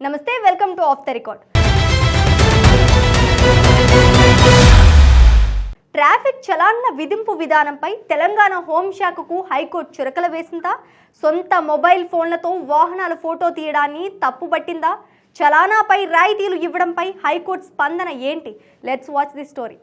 నమస్తే, welcome to off the record. Traffic చలాన్ల విధింపు విధానంపై తెలంగాణ హోంశాఖకు హైకోర్టు చురకల వేసిందా? సొంత మొబైల్ ఫోన్లతో వాహనాల ఫోటో తీయడాన్ని తప్పుపట్టిందా? చలానాపై రాయితీలు ఇవ్వడంపై హైకోర్టు స్పందన ఏంటి? Let's watch the story.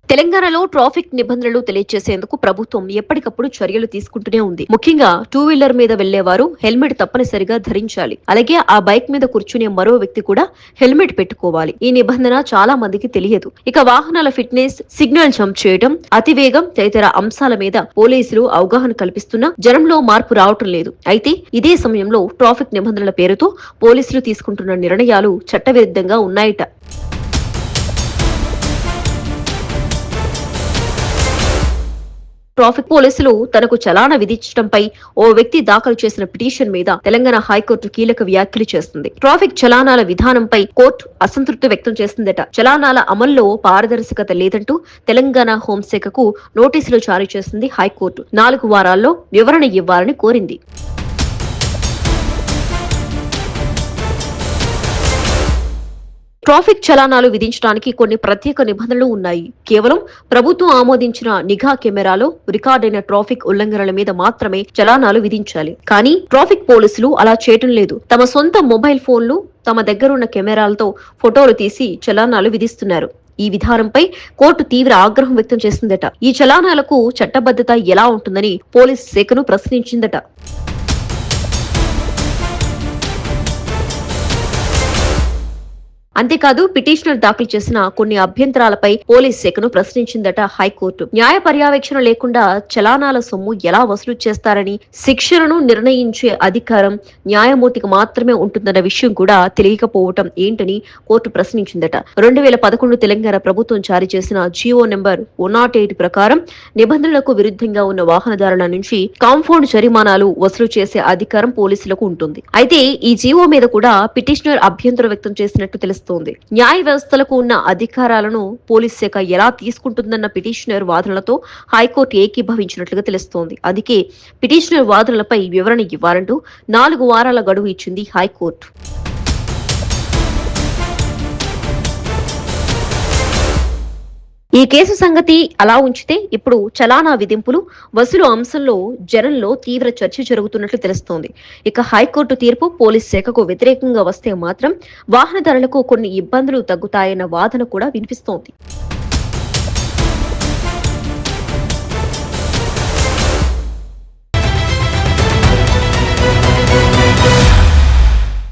తెలంగాణలో ట్రాఫిక్ నిబంధనలు తెలియజేసేందుకు ప్రభుత్వం ఎప్పటికప్పుడు చర్యలు తీసుకుంటూనే ఉంది. ముఖ్యంగా టూ వీలర్ మీద వెళ్లేవారు హెల్మెట్ తప్పనిసరిగా ధరించాలి. అలాగే ఆ బైక్ మీద కూర్చునే మరో వ్యక్తి కూడా హెల్మెట్ పెట్టుకోవాలి. ఈ నిబంధన చాలా మందికి తెలియదు. ఇక వాహనాల ఫిట్నెస్, సిగ్నల్ జంప్ చేయడం, అతివేగం తదితర అంశాల మీద పోలీసులు అవగాహన కల్పిస్తున్నా జనంలో మార్పు రావటం లేదు. అయితే ఇదే సమయంలో ట్రాఫిక్ నిబంధనల పేరుతో పోలీసులు తీసుకుంటున్న నిర్ణయాలు చట్టవిరుద్ధంగా ఉన్నాయట. ట్రాఫిక్ పోలీసులు తనకు చలానా విధించడంపై ఓ వ్యక్తి దాఖలు చేసిన పిటిషన్ మీద తెలంగాణ హైకోర్టు కీలక వ్యాఖ్యలు చేస్తుంది. ట్రాఫిక్ చలానాల విధానంపై కోర్టు అసంతృప్తి వ్యక్తం చేసిందట. చలానాల అమల్లో పారదర్శకత లేదంటూ తెలంగాణ హోంశాఖకు నోటీసులు జారీ చేసింది హైకోర్టు. 4 వారాల్లో వివరణ ఇవ్వాలని కోరింది. ట్రాఫిక్ చలానాలు విధించడానికి కొన్ని ప్రత్యేక నిబంధనలు ఉన్నాయి. కేవలం ప్రభుత్వం ఆమోదించిన నిఘా కెమెరాలో రికార్డైన ట్రాఫిక్ ఉల్లంఘనల మీద మాత్రమే చలానాలు విధించాలి. కానీ ట్రాఫిక్ పోలీసులు అలా చేయటం లేదు. తమ సొంత మొబైల్ ఫోన్లు, తమ దగ్గరున్న కెమెరాలతో ఫోటోలు తీసి చలానాలు విధిస్తున్నారు. ఈ విధానంపై కోర్టు తీవ్ర ఆగ్రహం వ్యక్తం చేసిందట. ఈ చలానాలకు చట్టబద్ధత ఎలా ఉంటుందని పోలీస్ శాఖను ప్రశ్నించిందట. అంతేకాదు పిటిషనర్ దాఖలు చేసిన కొన్ని అభ్యంతరాలపై పోలీస్ శాఖను ప్రశ్నించిందట హైకోర్టు. న్యాయ పర్యవేక్షణ లేకుండా చలానాల సొమ్ము ఎలా వసూలు చేస్తారని, శిక్షలను నిర్ణయించే అధికారం న్యాయమూర్తికి మాత్రమే ఉంటుందన్న విషయం కూడా తెలియకపోవటం ఏంటని కోర్టు ప్రశ్నించిందట. 2011 తెలంగాణ ప్రభుత్వం జారీ చేసిన జీవో నెంబర్ 108 ప్రకారం నిబంధనలకు విరుద్ధంగా ఉన్న వాహనదారుల నుంచి కాంపౌండ్ జరిమానాలు వసూలు చేసే అధికారం పోలీసులకు ఉంటుంది. అయితే ఈ జీవో మీద కూడా పిటిషనర్ అభ్యంతరం వ్యక్తం చేసినట్టు తెలుస్తుంది. న్యాయ వ్యవస్థలకు ఉన్న అధికారాలను పోలీస్ శాఖ ఎలా తీసుకుంటుందన్న పిటిషనర్ వాదనలతో హైకోర్టు ఏకీభవించినట్లుగా తెలుస్తోంది. అందుకే పిటిషనర్ వాదనలపై వివరణ ఇవ్వాలంటూ 4 వారాల గడువు ఇచ్చింది హైకోర్టు. ఈ కేసు సంగతి అలా ఉంచితే ఇప్పుడు చలానా విధింపులు, వసూలు అంశంలో జనంలో తీవ్ర చర్చ జరుగుతున్నట్లు తెలుస్తోంది. ఇక హైకోర్టు తీర్పు పోలీస్ శాఖకు వ్యతిరేకంగా వస్తే మాత్రం వాహనదారులకు కొన్ని ఇబ్బందులు తగ్గుతాయన్న వాదన కూడా వినిపిస్తోంది.